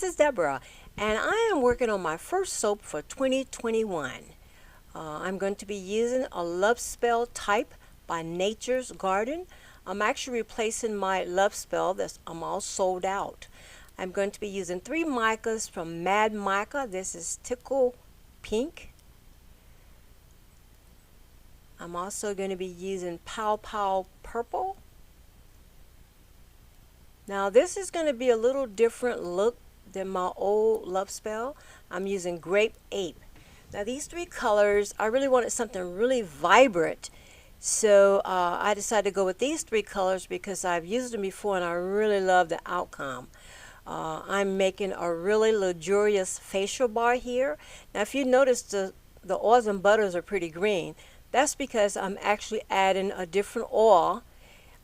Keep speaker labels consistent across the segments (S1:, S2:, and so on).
S1: is Deborah, and I am working on my first soap for 2021. I'm going to be using a Love Spell Type by Nature's Garden. I'm actually replacing my Love Spell I'm all sold out. I'm going to be using 3 micas from Mad Mica. This is Tickle Pink. I'm also going to be using Pow Pow Purple. Now this is going to be a little different look than my old Love Spell. I'm using Grape Ape. Now these 3 colors, I really wanted something really vibrant. So I decided to go with these 3 colors because I've used them before and I really love the outcome. I'm making a really luxurious facial bar here. Now if you notice the oils and butters are pretty green. That's because I'm actually adding a different oil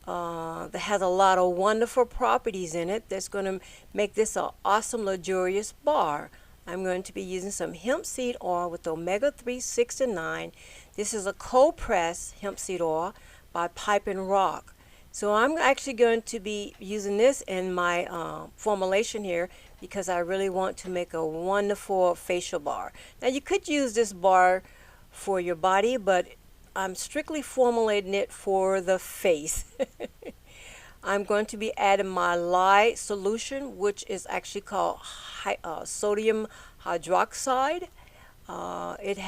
S1: that has a lot of wonderful properties in it that's going to make this an awesome luxurious bar. I'm going to be using some hemp seed oil with omega-3, 6, and 9. This is a cold press hemp seed oil by Pipe and Rock. So I'm actually going to be using this in my formulation here because I really want to make a wonderful facial bar. Now you could use this bar for your body, but I'm strictly formulating it for the face. I'm going to be adding my lye solution, which is actually called sodium hydroxide. It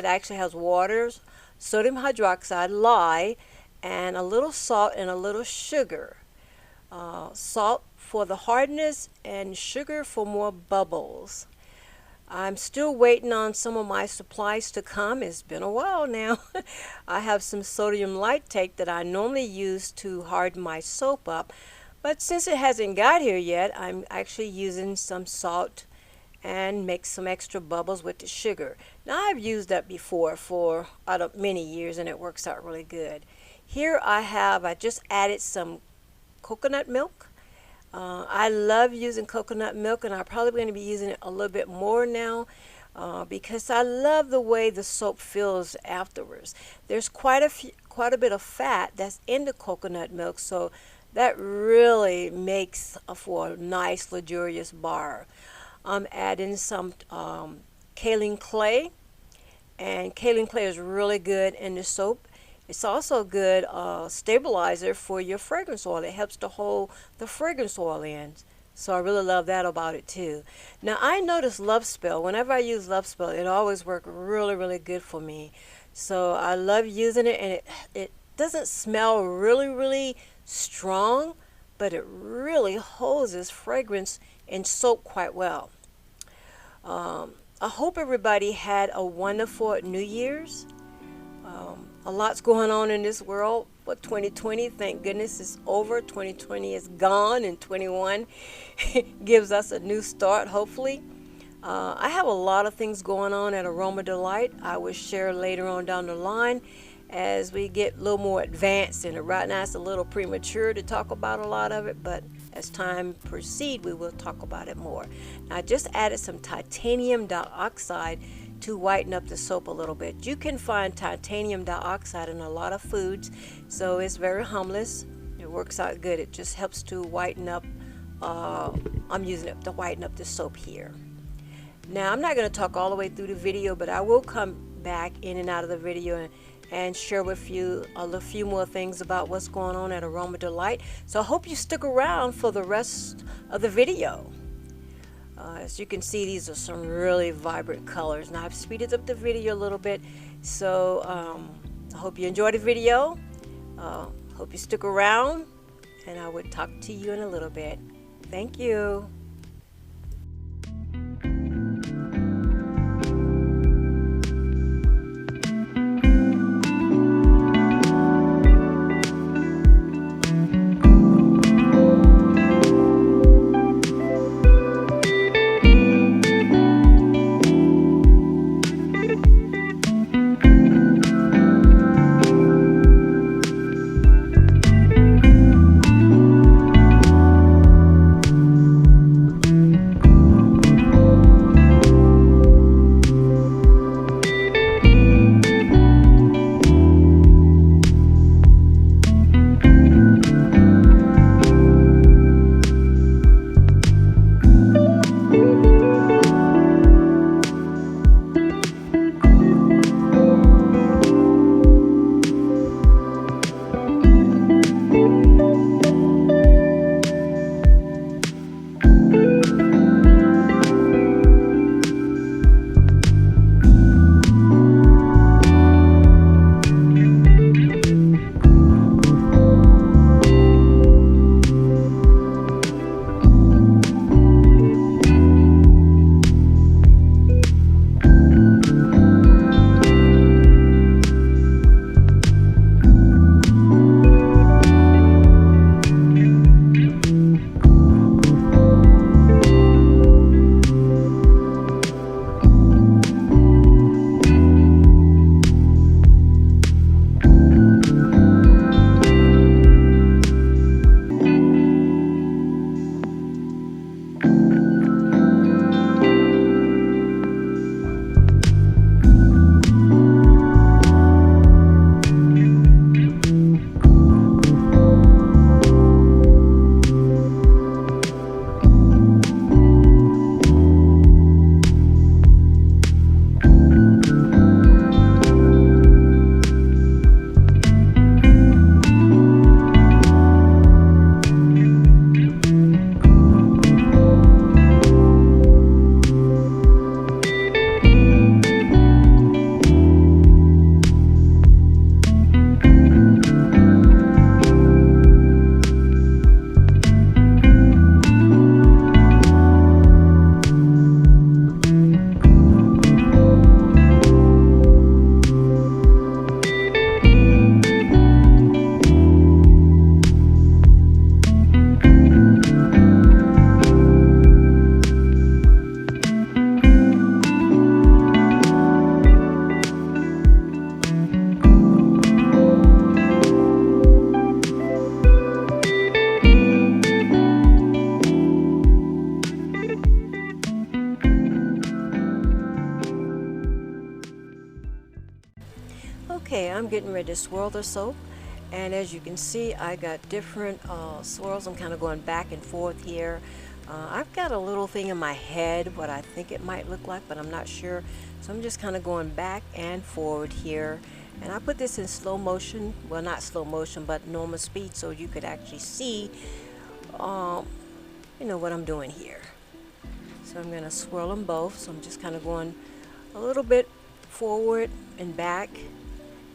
S1: actually has water, sodium hydroxide, lye, and a little salt and a little sugar. Salt for the hardness and sugar for more bubbles. I'm still waiting on some of my supplies to come. It's been a while now. I have some sodium lactate that I normally use to harden my soap up. But since it hasn't got here yet, I'm actually using some salt and make some extra bubbles with the sugar. Now I've used that before for many years and it works out really good. Here I just added some coconut milk. I love using coconut milk and I'm probably going to be using it a little bit more now because I love the way the soap feels afterwards. There's quite a bit of fat that's in the coconut milk, so that really makes for a nice luxurious bar. I'm adding some kaolin clay, and kaolin clay is really good in the soap. It's also a good stabilizer for your fragrance oil. It helps to hold the fragrance oil in. So I really love that about it too. Now I notice Love Spell. Whenever I use Love Spell, it always works really, really good for me. So I love using it, and it doesn't smell really, really strong, but it really holds its fragrance in soap quite well. I hope everybody had a wonderful New Year's. A lot's going on in this world, but 2020, thank goodness, is over. 2020 is gone, and 21 gives us a new start, hopefully. I have a lot of things going on at Aroma Delight. I will share later on down the line as we get a little more advanced in it. Right now, it's a little premature to talk about a lot of it, but as time proceeds, we will talk about it more. Now, I just added some titanium dioxide to whiten up the soap a little bit. You can find titanium dioxide in a lot of foods, so it's very harmless. It works out good. It just helps to whiten up. I'm using it to whiten up the soap here. Now, I'm not going to talk all the way through the video, but I will come back in and out of the video and share with you a few more things about what's going on at Aroma Delight. So I hope you stick around for the rest of the video. As you can see, these are some really vibrant colors. Now I've speeded up the video a little bit, so I hope you enjoyed the video. Hope you stick around, and I will talk to you in a little bit. Thank you. Okay, I'm getting ready to swirl the soap, and as you can see, I got different swirls. I'm kind of going back and forth here. I've got a little thing in my head what I think it might look like, but I'm not sure, so I'm just kind of going back and forward here. And I put this in slow motion, well, not slow motion, but normal speed, so you could actually see what I'm doing here. So I'm going to swirl them both, so I'm just kind of going a little bit forward and back,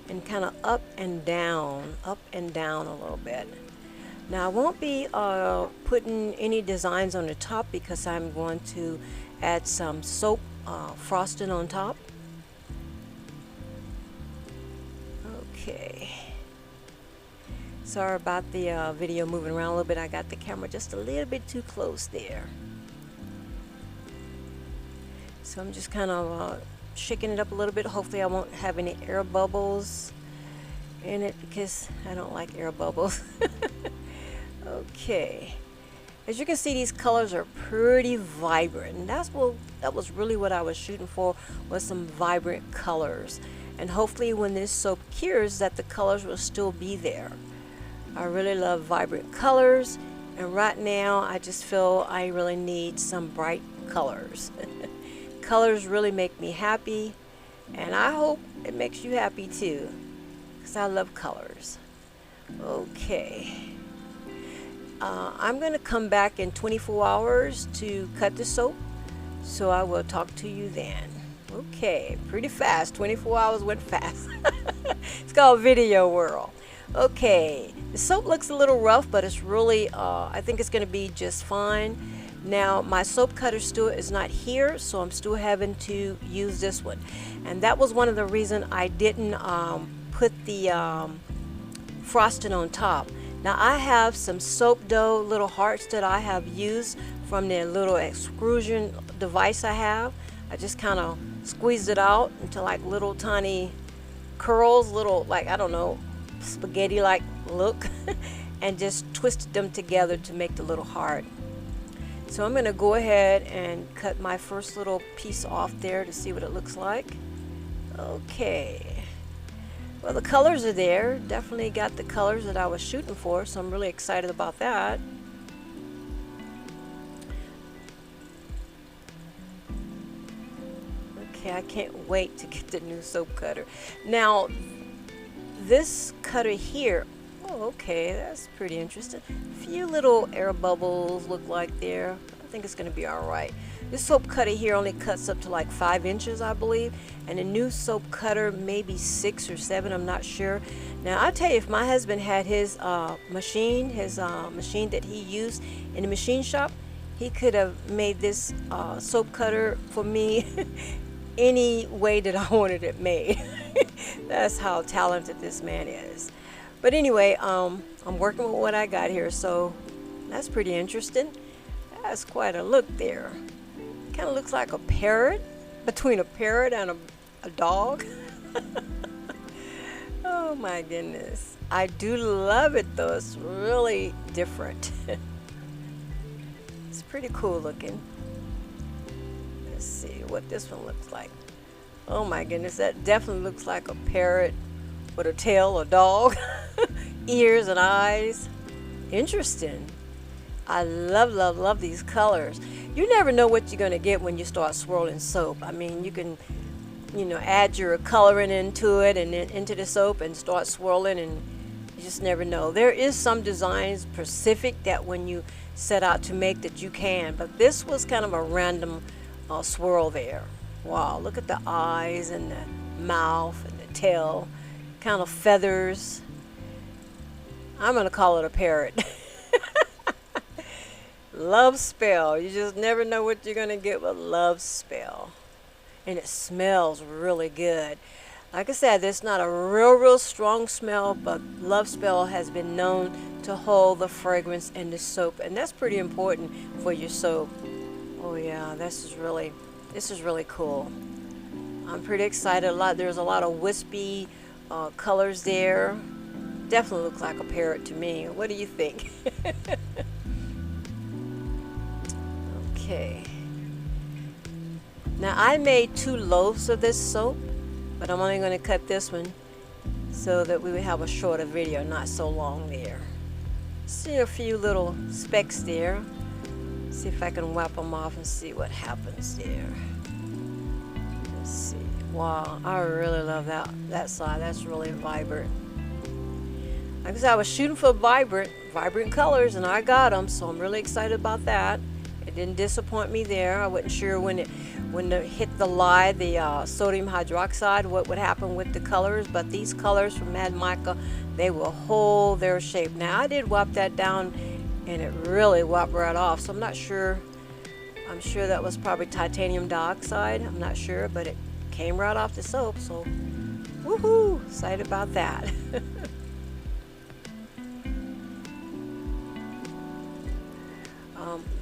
S1: and kind of up and down a little bit. Now I won't be putting any designs on the top because I'm going to add some soap frosting on top. Okay. Sorry about the video moving around a little bit. I got the camera just a little bit too close there. So I'm just kind of shaking it up a little bit. Hopefully I won't have any air bubbles in it because I don't like air bubbles. Okay, as you can see, these colors are pretty vibrant, and that was really what I was shooting for, was some vibrant colors. And hopefully when this soap cures, that the colors will still be there. I really love vibrant colors, and right now I just feel I really need some bright colors. Colors really make me happy, and I hope it makes you happy too, because I love colors. Okay, I'm going to come back in 24 hours to cut the soap, so I will talk to you then. Okay, pretty fast. 24 hours went fast. It's called Video World. Okay, the soap looks a little rough, but it's really, I think it's going to be just fine. Now, my soap cutter still is not here, so I'm still having to use this one. And that was one of the reasons I didn't put the frosting on top. Now, I have some soap dough little hearts that I have used from the little extrusion device I have. I just kind of squeezed it out into like little tiny curls, little, like, I don't know, spaghetti-like look, and just twisted them together to make the little heart. So I'm going to go ahead and cut my first little piece off there to see what it looks like. Okay. Well, the colors are there. Definitely got the colors that I was shooting for, so I'm really excited about that. Okay, I can't wait to get the new soap cutter. Now, this cutter here, oh, okay, that's pretty interesting. A few little air bubbles look like there. I think it's going to be all right. This soap cutter here only cuts up to like 5 inches, I believe, and the new soap cutter maybe 6 or 7, I'm not sure. Now, I'll tell you, if my husband had his machine that he used in the machine shop, he could have made this soap cutter for me any way that I wanted it made. That's how talented this man is. But anyway, I'm working with what I got here, so that's pretty interesting. That's quite a look there. Kind of looks like a parrot, between a parrot and a dog. Oh my goodness. I do love it though. It's really different. It's pretty cool looking. Let's see what this one looks like. Oh my goodness, that definitely looks like a parrot with a tail, a dog, ears and eyes. Interesting. I love these colors. You never know what you're going to get when you start swirling soap. I mean, you can, add your coloring into it and then into the soap and start swirling, and you just never know. There is some designs specific that when you set out to make that you can, but this was kind of a random swirl there. Wow, look at the eyes and the mouth and the tail, kind of feathers. I'm going to call it a parrot. Love spell. You just never know what you're going to get with love spell. And it smells really good. Like I said, there's not a real strong smell, but love spell has been known to hold the fragrance in the soap, and that's pretty important for your soap. Oh yeah, this is really cool. I'm pretty excited. There's a lot of wispy colors there. Definitely looks like a parrot to me. What do you think? Okay. Now I made 2 loaves of this soap, but I'm only going to cut this one so that we would have a shorter video, not so long there. See a few little specks there. See if I can wipe them off and see what happens there. Let's see. Wow, I really love that side. That's really vibrant. Like I said, I was shooting for vibrant colors, and I got them, so I'm really excited about that. It didn't disappoint me there. I wasn't sure when it hit the lye, the sodium hydroxide, what would happen with the colors, but these colors from Mad Mica, they will hold their shape. Now, I did wipe that down, and it really wiped right off, so I'm not sure. I'm sure that was probably titanium dioxide. I'm not sure, but it came right off the soap, so woohoo, excited about that.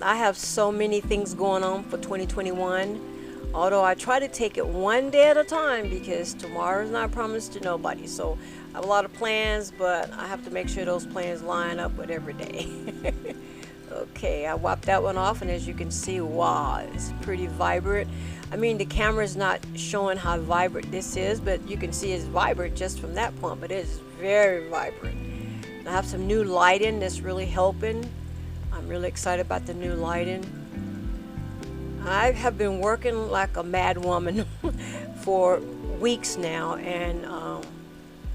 S1: I have so many things going on for 2021, although I try to take it one day at a time because tomorrow is not promised to nobody. So I have a lot of plans, but I have to make sure those plans line up with every day. Okay, I wiped that one off, and as you can see, wow, it's pretty vibrant. I mean, the camera's not showing how vibrant this is, but you can see it's vibrant just from that point, but it is very vibrant. I have some new lighting that's really helping. I'm really excited about the new lighting. I have been working like a mad woman for weeks now, and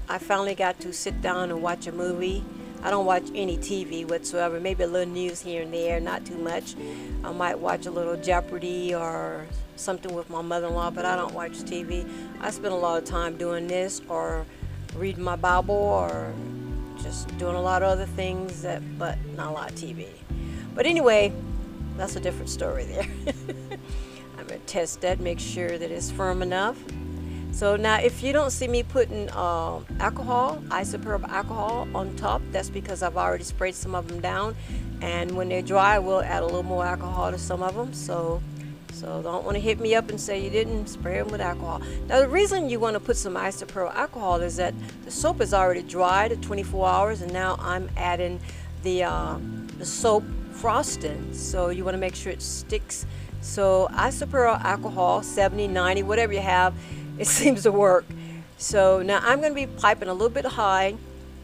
S1: I finally got to sit down and watch a movie. I don't watch any TV whatsoever, maybe a little news here and there, not too much. I might watch a little Jeopardy or something with my mother-in-law, but I don't watch TV. I spend a lot of time doing this or reading my Bible or just doing a lot of other things, but not a lot of TV. But anyway, that's a different story there. I'm going to test that, make sure that it's firm enough. So now if you don't see me putting alcohol, isopropyl alcohol on top, that's because I've already sprayed some of them down. And when they're dry, we'll add a little more alcohol to some of them. So don't want to hit me up and say you didn't spray them with alcohol. Now the reason you want to put some isopropyl alcohol is that the soap is already dried at 24 hours, and now I'm adding the soap frosting, so you want to make sure it sticks. So isopropyl alcohol, 70, 90, whatever you have, it seems to work. So now I'm going to be piping a little bit high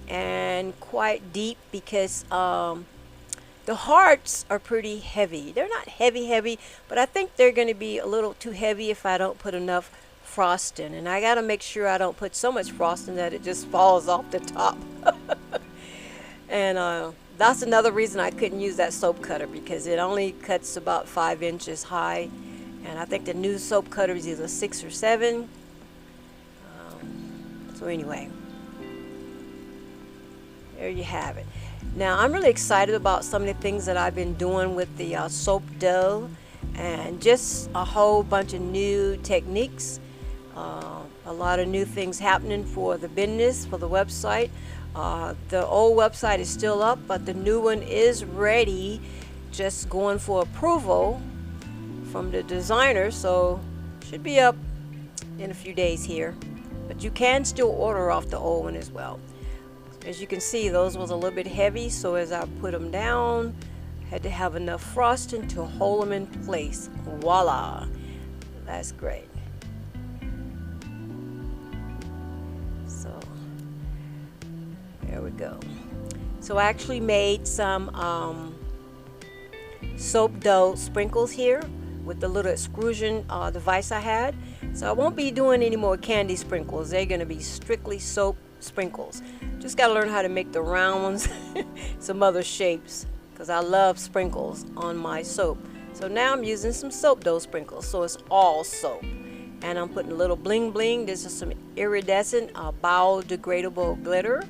S1: and quite deep because the hearts are pretty heavy. They're not heavy, but I think they're going to be a little too heavy if I don't put enough frosting, and I got to make sure I don't put so much frosting that it just falls off the top. And that's another reason I couldn't use that soap cutter, because it only cuts about 5 inches high, and I think the new soap cutter is either 6 or 7. So anyway, there you have it. Now I'm really excited about some of the things that I've been doing with the soap dough, and just a whole bunch of new techniques, a lot of new things happening for the business, for the website. The old website is still up, but the new one is ready, just going for approval from the designer, so should be up in a few days here. But you can still order off the old one as well. As you can see, those was a little bit heavy, so as I put them down, I had to have enough frosting to hold them in place. Voila, that's great. So there we go. So I actually made some soap dough sprinkles here with the little extrusion device I had. So I won't be doing any more candy sprinkles. They're going to be strictly soap sprinkles. Just got to learn how to make the round ones, some other shapes, because I love sprinkles on my soap. So now I'm using some soap dough sprinkles, so it's all soap. And I'm putting a little bling bling. This is some iridescent biodegradable glitter,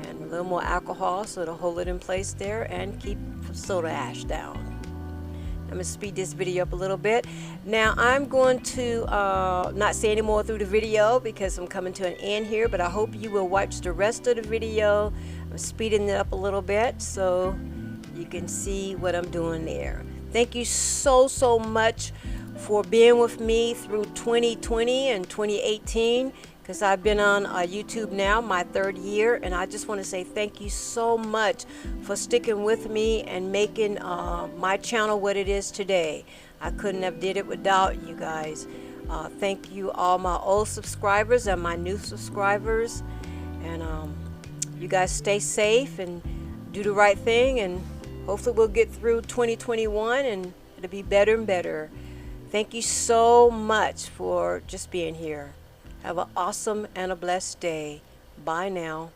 S1: and a little more alcohol so it'll hold it in place there and keep soda ash down. I'm going to speed this video up a little bit. Now I'm going to not say any more through the video because I'm coming to an end here, but I hope you will watch the rest of the video. I'm speeding it up a little bit so you can see what I'm doing there. Thank you so much for being with me through 2020 and 2018, because I've been on YouTube now, my 3rd year, and I just want to say thank you so much for sticking with me and making my channel what it is today. I couldn't have did it without you guys. Thank you all my old subscribers and my new subscribers, And you guys stay safe and do the right thing, and hopefully we'll get through 2021 and it'll be better and better. Thank you so much for just being here. Have an awesome and a blessed day. Bye now.